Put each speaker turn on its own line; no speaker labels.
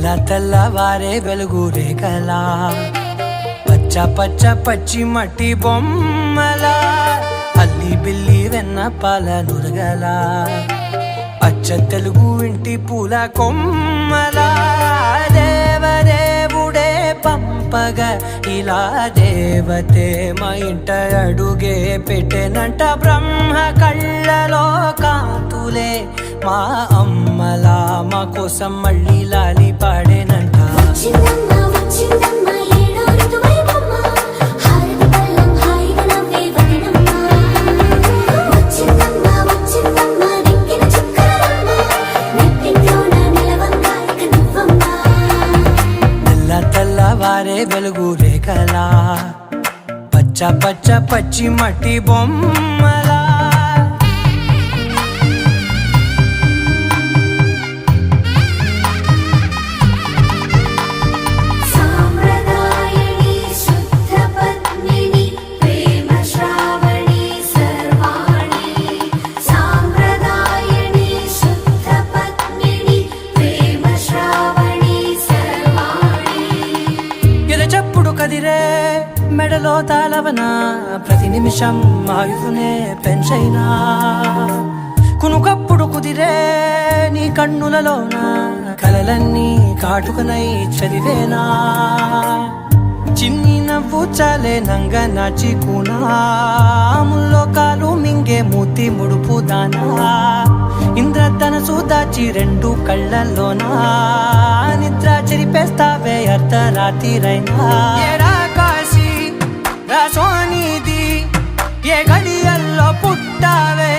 తెల్లవారే వెలుగు రేఖలా పచ్చ పచ్చ పచ్చి మట్టి బొమ్మలా అల్లి బిల్లి వెన్న పాల నురగలా అచ్చ తెలుగు ఇంటి పూల కొమ్మలా దేవదేవుడే పంపగా ఇలా దేవతే మా ఇంట అడుగే పెట్టెనంట బ్రహ్మ కళ్ళలో కాంతులే మా అమ్మలా మా కోసం మళ్ళీ లాలి పాడేనంట. తెల్లవారే వెలుగు రేఖలా పచ్చ పచ్చ పచ్చి మట్టి బొమ్మలా కదిరే మెడలో తాళవన ప్రతి నిమిషం ఆయుధునే పెంచైనా కునుకప్పుడు కుదిరే నీ కన్నులలోన కలలన్నీ కాటుకనై చదివేనా చిన్ని నవ్వు చాలే నంగ నాచి కూనాముల్లో కాలు మింగే మూతి ముడుపు దానా ఇంద్రధనసు దాచి రెండు కళ్ళల్లోనా నిద్ర చెరిపేస్తావే అర్ధరాత్రిరైనా రాకాశి రాసోనిది ఏ గడియల్లో పుట్టావే